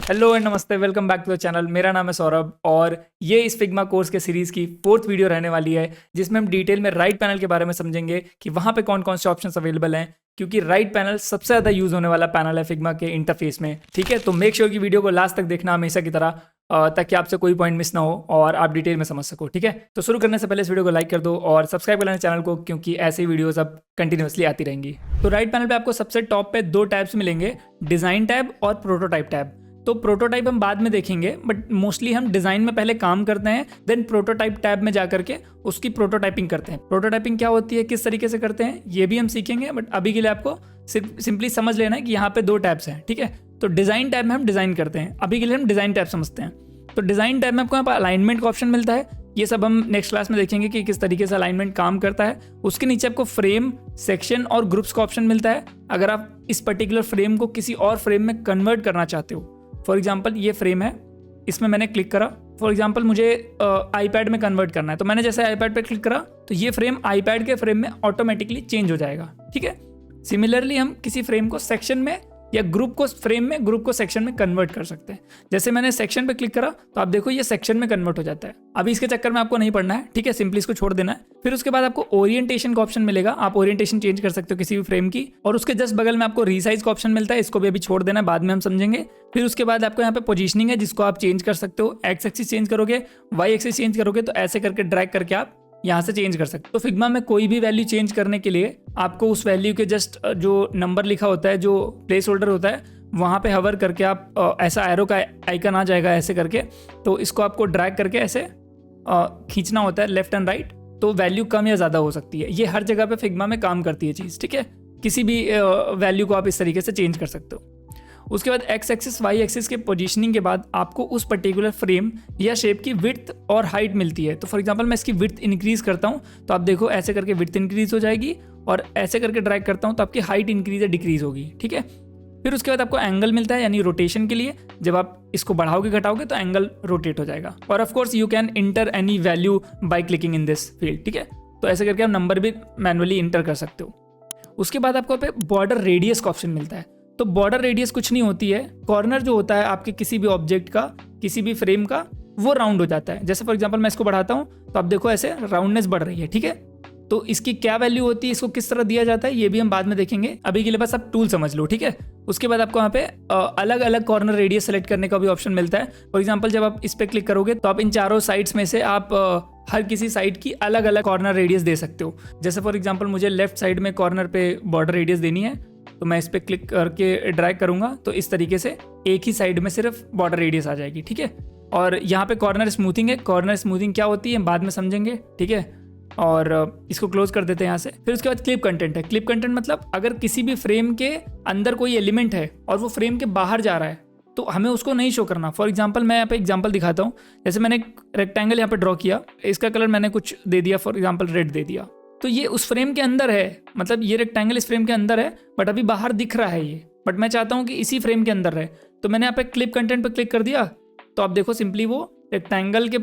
Hello and नमस्ते, welcome back to the channel. मेरा नाम है सौरभ और ये इस फिग्मा कोर्स के सीरीज़ की 4th वीडियो रहने वाली है, जिसमें हम डिटेल में राइट पैनल के बारे में समझेंगे कि वहाँ पे कौन कौन से ऑप्शंस अवेलेबल हैं, क्योंकि राइट पैनल सबसे ज़्यादा यूज़ होने वाला पैनल है फिग्मा के इंटरफेस में। ठीक है, तो मेक श्योर कि वीडियो को लास्ट तक देखना हमेशा की तरह, ताकि आपसे कोई पॉइंट मिस ना हो और आप डिटेल में समझ सको। ठीक है, तो शुरू करने से पहले इस वीडियो को लाइक कर दो और सब्सक्राइब कर लेना चैनल को, क्योंकि ऐसी वीडियोस अब कंटिन्यूसली आती रहेंगी। तो राइट पैनल पे आपको सबसे टॉप पे 2 टैब्स मिलेंगे, डिज़ाइन टैब और प्रोटोटाइप टैब। तो प्रोटोटाइप हम बाद में देखेंगे, बट मोस्टली हम डिज़ाइन में पहले काम करते हैं, देन प्रोटोटाइप टैब में जा करके उसकी प्रोटोटाइपिंग करते हैं। प्रोटोटाइपिंग क्या होती है, किस तरीके से करते हैं, ये भी हम सीखेंगे, बट अभी के लिए आपको सिंपली समझ लेना है कि यहाँ पे 2 टैब्स हैं। ठीक है, तो डिज़ाइन टैब में हम डिज़ाइन करते हैं, अभी के लिए हम डिज़ाइन टैब समझते हैं। तो डिज़ाइन टैब में आपको यहाँ पर अलाइनमेंट का ऑप्शन मिलता है। ये सब हम नेक्स्ट क्लास में देखेंगे कि किस तरीके से अलाइनमेंट काम करता है। उसके नीचे आपको फ्रेम, सेक्शन और ग्रुप्स का ऑप्शन मिलता है। अगर आप इस पर्टिकुलर फ्रेम को किसी और फ्रेम में कन्वर्ट करना चाहते हो, फॉर एग्जाम्पल ये फ्रेम है, इसमें मैंने क्लिक करा, फॉर एग्जाम्पल मुझे आईपैड में कन्वर्ट करना है, तो मैंने जैसे आईपैड पे क्लिक करा तो ये फ्रेम आईपैड के फ्रेम में ऑटोमेटिकली चेंज हो जाएगा। ठीक है, सिमिलरली हम किसी फ्रेम को सेक्शन में या ग्रुप को फ्रेम में, ग्रुप को सेक्शन में कन्वर्ट कर सकते हैं। जैसे मैंने सेक्शन पे क्लिक करा तो आप देखो ये सेक्शन में कन्वर्ट हो जाता है। अभी इसके चक्कर में आपको नहीं पढ़ना है, ठीक है, सिंपली इसको छोड़ देना है। फिर उसके बाद आपको ओरिएंटेशन का ऑप्शन मिलेगा, आप ओरिएंटेशन चेंज कर सकते हो किसी भी फ्रेम की। और उसके जस्ट बगल में आपको रीसाइज का ऑप्शन मिलता है, इसको भी अभी छोड़ देना है, बाद में हम समझेंगे। फिर उसके बाद आपको यहाँ पे पोजीशनिंग है, जिसको आप चेंज कर सकते हो। एक्स एक्सिस चेंज करोगे, वाई एक्सिस चेंज करोगे, तो ऐसे करके ड्रैग करके आप यहाँ से चेंज कर सकते हो। तो फिग्मा में कोई भी वैल्यू चेंज करने के लिए आपको उस वैल्यू के जस्ट जो नंबर लिखा होता है, जो प्लेस होल्डर होता है, वहाँ पे हवर करके आप ऐसा एरो का आइकन आ जाएगा ऐसे करके, तो इसको आपको ड्रैग करके ऐसे खींचना होता है लेफ्ट एंड राइट, तो वैल्यू कम या ज़्यादा हो सकती है। ये हर जगह पे फिग्मा में काम करती है चीज़। ठीक है, किसी भी वैल्यू को आप इस तरीके से चेंज कर सकते हो। उसके बाद एक्स एक्सिस वाई एक्सिस के पोजीशनिंग के बाद आपको उस पर्टिकुलर फ्रेम या शेप की विड्थ और हाइट मिलती है। तो फॉर एग्जांपल मैं इसकी विड्थ इंक्रीज करता हूँ तो आप देखो ऐसे करके विड्थ इंक्रीज हो जाएगी, और ऐसे करके ड्रैग करता हूँ तो आपकी हाइट इंक्रीज या डिक्रीज होगी। ठीक है, फिर उसके बाद आपको एंगल मिलता है, यानी रोटेशन के लिए जब आप इसको बढ़ाओगे घटाओगे तो एंगल रोटेट हो जाएगा। और of course you can inter any value by clicking in this field. ठीक है, तो ऐसे करके आप नंबर भी मैनुअली इंटर कर सकते हो। उसके बाद आपको पे बॉर्डर रेडियस का ऑप्शन मिलता है। तो बॉर्डर रेडियस कुछ नहीं होती है, कॉर्नर जो होता है आपके किसी भी ऑब्जेक्ट का, किसी भी फ्रेम का, वो राउंड हो जाता है। जैसे फॉर एग्जांपल मैं इसको बढ़ाता हूँ तो आप देखो ऐसे राउंडनेस बढ़ रही है। ठीक है, तो इसकी क्या वैल्यू होती है, इसको किस तरह दिया जाता है, ये भी हम बाद में देखेंगे। अभी के लिए बस आप टूल समझ लो। ठीक है, उसके बाद आपको यहाँ पे अलग अलग कॉर्नर रेडियस सेलेक्ट करने का भी ऑप्शन मिलता है। फॉर एग्जांपल जब आप इस पे क्लिक करोगे तो आप इन चारों साइड्स में से आप हर किसी साइड की अलग अलग कॉर्नर रेडियस दे सकते हो। जैसे फॉर एग्जांपल मुझे लेफ्ट साइड में कॉर्नर पे बॉर्डर रेडियस देनी है, तो मैं इस पर क्लिक करके ड्रैग करूंगा तो इस तरीके से एक ही साइड में सिर्फ बॉर्डर रेडियस आ जाएगी। ठीक है, और यहाँ पे कॉर्नर स्मूथिंग है। कॉर्नर स्मूथिंग क्या होती है बाद में समझेंगे। ठीक है, और इसको क्लोज कर देते हैं यहाँ से। फिर उसके बाद क्लिप कंटेंट है। क्लिप कंटेंट मतलब अगर किसी भी फ्रेम के अंदर कोई एलिमेंट है और वो फ्रेम के बाहर जा रहा है तो हमें उसको नहीं शो करना। फॉर एग्जांपल मैं यहाँ पे एग्जांपल दिखाता हूँ। जैसे मैंने एक रेक्टेंगल यहाँ पे ड्रॉ किया, इसका कलर मैंने कुछ दे दिया, फॉर एग्जांपल रेड दे दिया, तो ये उस फ्रेम के अंदर है, मतलब ये रेक्टेंगल इस फ्रेम के अंदर है, बट अभी बाहर दिख रहा है ये, बट मैं चाहता हूँ कि इसी फ्रेम के अंदर रहे। तो मैंने यहाँ पे क्लिप कंटेंट पे क्लिक कर दिया, तो आप देखो सिंपली वो रेक्टेंगल के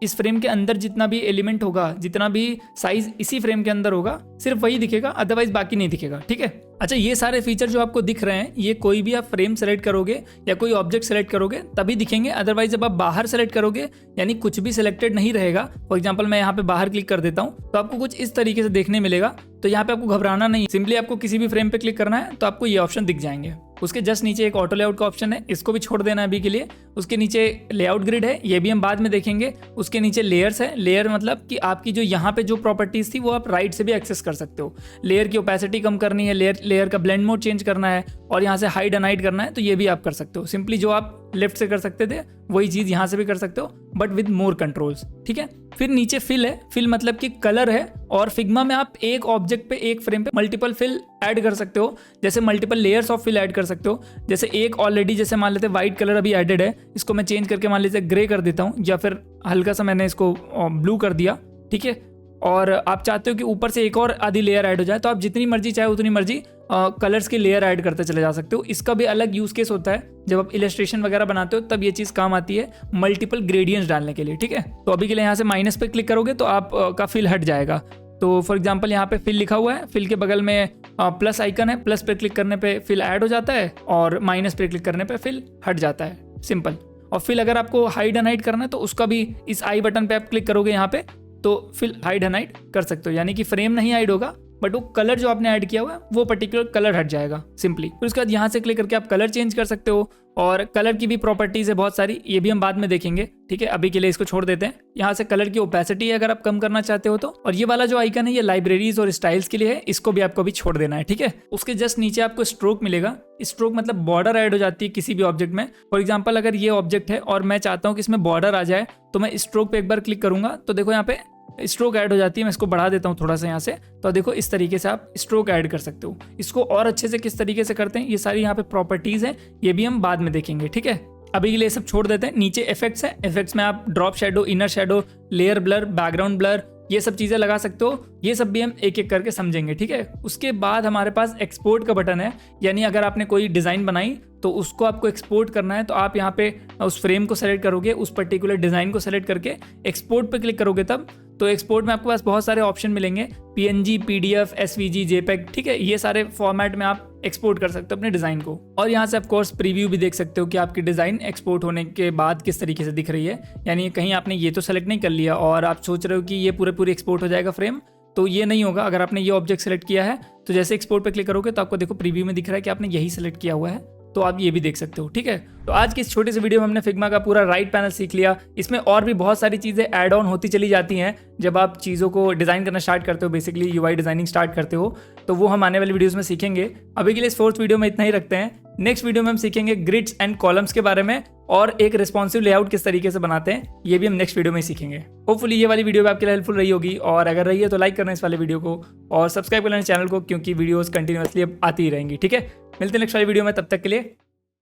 इस फ्रेम के अंदर जितना भी एलिमेंट होगा, जितना भी साइज इसी फ्रेम के अंदर होगा, सिर्फ वही दिखेगा, अदरवाइज बाकी नहीं दिखेगा। ठीक है, अच्छा, ये सारे फीचर जो आपको दिख रहे हैं, ये कोई भी आप फ्रेम सेलेक्ट करोगे या कोई ऑब्जेक्ट सेलेक्ट करोगे तभी दिखेंगे, अदरवाइज जब आप बाहर सेलेक्ट करोगे यानी कुछ भी सिलेक्टेड नहीं रहेगा। फॉर एग्जांपल मैं यहाँ पे बाहर क्लिक कर देता हूँ तो आपको कुछ इस तरीके से देखने मिलेगा। तो यहाँ पे आपको घबराना नहीं, सिंपली आपको किसी भी फ्रेम पे क्लिक करना है तो आपको ये ऑप्शन दिख जाएंगे। उसके जस्ट नीचे एक ऑटो लेआउट का ऑप्शन है, इसको भी छोड़ देना अभी के लिए। उसके नीचे लेआउट ग्रिड है, ये भी हम बाद में देखेंगे। उसके नीचे लेयर्स है। लेयर मतलब कि आपकी जो यहाँ पे जो प्रॉपर्टीज थी वो आप राइट से भी एक्सेस कर सकते हो। लेयर की ओपेसिटी कम करनी है, लेयर का ब्लेंड मोड चेंज करना है, और यहाँ से हाइड एंड हाइड करना है, तो ये भी आप कर सकते हो। सिंपली जो आप लेफ्ट से कर सकते थे वही चीज़ यहाँ से भी कर सकते हो, बट विद मोर कंट्रोल्स। ठीक है, फिर नीचे फिल है। फिल मतलब कि कलर है, और फिग्मा में आप एक ऑब्जेक्ट पे, एक फ्रेम पे मल्टीपल फिल ऐड कर सकते हो, जैसे multiple layers of fill add कर सकते हो। जैसे एक ऑलरेडी, जैसे मान लेते व्हाइट कलर अभी एडेड है, इसको मैं चेंज करके मान लीजिए ग्रे कर देता हूँ, या फिर हल्का सा मैंने इसको ब्लू कर दिया। ठीक है, और आप चाहते हो कि ऊपर से एक और आधी लेयर ऐड हो जाए, तो आप जितनी मर्जी चाहे उतनी मर्जी कलर्स की लेयर ऐड करते चले जा सकते हो। इसका भी अलग यूज केस होता है, जब आप इलस्ट्रेशन वगैरह बनाते हो तब ये चीज़ काम आती है मल्टीपल ग्रेडियंट्स डालने के लिए। ठीक है, तो अभी के लिए यहाँ से माइनस पे क्लिक करोगे तो आप का फिल हट जाएगा। तो फॉर एग्जांपल यहाँ पे फिल लिखा हुआ है, फिल के बगल में प्लस आइकन है, प्लस पे क्लिक करने पे फिल ऐड हो जाता है और माइनस पे क्लिक करने पे फिल हट जाता है। सिंपल। और फिर अगर आपको हाइड एंड हाइड करना है तो उसका भी इस आई बटन पे आप क्लिक करोगे यहाँ पे, तो फिर हाइड एंड हाइड कर सकते हो, यानी कि फ्रेम नहीं हाइड होगा बट वो कलर जो आपने ऐड किया हुआ है वो पर्टिकुलर कलर हट जाएगा सिंपली। फिर उसके बाद यहाँ से क्लिक करके आप कलर चेंज कर सकते हो, और कलर की भी प्रॉपर्टीज है बहुत सारी, ये भी हम बाद में देखेंगे, ठीक है। अभी के लिए इसको छोड़ देते हैं। यहाँ से कलर की ओपेसिटी अगर आप कम करना चाहते हो तो, और ये वाला जो आइकन है ये लाइब्रेरीज और स्टाइल्स के लिए है, इसको भी आपको अभी छोड़ देना है, ठीक है। उसके जस्ट नीचे आपको स्ट्रोक मिलेगा। स्ट्रोक मतलब बॉर्डर ऐड हो जाती है किसी भी ऑब्जेक्ट में। फॉर एग्जाम्पल अगर ये ऑब्जेक्ट है और मैं चाहता हूँ कि इसमें बॉर्डर आ जाए, तो मैं स्ट्रोक पे एक बार क्लिक करूंगा तो देखो यहाँ पे स्ट्रोक ऐड हो जाती है। मैं इसको बढ़ा देता हूँ थोड़ा सा यहाँ से, तो देखो इस तरीके से आप स्ट्रोक ऐड कर सकते हो। इसको और अच्छे से किस तरीके से करते हैं, ये सारी यहाँ पे प्रॉपर्टीज है, ये भी हम बाद में देखेंगे, ठीक है। अभी के लिए सब छोड़ देते हैं। नीचे इफेक्ट्स है, इफेक्ट्स में आप drop shadow, inner shadow, layer blur, background blur, ये सब चीज़ें लगा सकते हो। ये सब भी हम एक एक करके समझेंगे, ठीक है। उसके बाद हमारे पास एक्सपोर्ट का बटन है, यानी अगर आपने कोई डिज़ाइन बनाई तो उसको आपको एक्सपोर्ट करना है, तो आप यहाँ पे उस फ्रेम को सेलेक्ट करोगे, उस पर्टिकुलर डिज़ाइन को सेलेक्ट करके एक्सपोर्ट पे क्लिक करोगे तब, तो एक्सपोर्ट में आपके पास बहुत सारे ऑप्शन मिलेंगे, PNG, PDF, SVG, JPEG, ठीक है। ये सारे फॉर्मेट में आप एक्सपोर्ट कर सकते हो अपने डिज़ाइन को। और यहाँ से ऑफकोर्स प्रीव्यू भी देख सकते हो कि आपकी डिज़ाइन एक्सपोर्ट होने के बाद किस तरीके से दिख रही है, यानी कहीं आपने ये तो सेलेक्ट नहीं कर लिया और आप सोच रहे हो कि ये पूरे एक्सपोर्ट हो जाएगा फ्रेम, तो ये नहीं होगा। अगर आपने ये ऑब्जेक्ट सेलेक्ट किया है तो जैसे एक्सपोर्ट पे क्लिक करोगे तो आपको देखो प्रीव्यू में दिख रहा है कि आपने यही सेलेक्ट किया हुआ है, तो आप ये भी देख सकते हो, ठीक है। तो आज की इस छोटे से वीडियो में हमने फिग्मा का पूरा राइट पैनल सीख लिया। इसमें और भी बहुत सारी चीज़ें ऐड ऑन होती चली जाती हैं जब आप चीज़ों को डिज़ाइन करना स्टार्ट करते हो, बेसिकली UI डिज़ाइनिंग स्टार्ट करते हो, तो वो हम आने वाली वीडियोस में सीखेंगे। अभी के लिए इस 4th वीडियो में इतना ही रखते हैं। नेक्स्ट वीडियो में हम सीखेंगे ग्रिड्स एंड कॉलम्स के बारे में, और एक रिस्पॉन्सिव लेआउट किस तरीके से बनाते हैं, ये भी हम नेक्स्ट वीडियो में सीखेंगे। होपफुली ये वाली वीडियो भी आपके लिए हेल्पफुल रही होगी, और अगर रही है तो लाइक करना इस वाले वीडियो को और सब्सक्राइब कर लेना चैनल को, क्योंकि वीडियोस कंटिन्यूअसली अब आती ही रहेंगी, ठीक है। मिलते हैं नेक्स्ट वाली वीडियो में, तब तक के लिए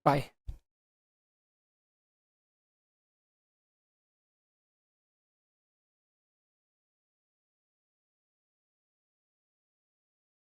बाय।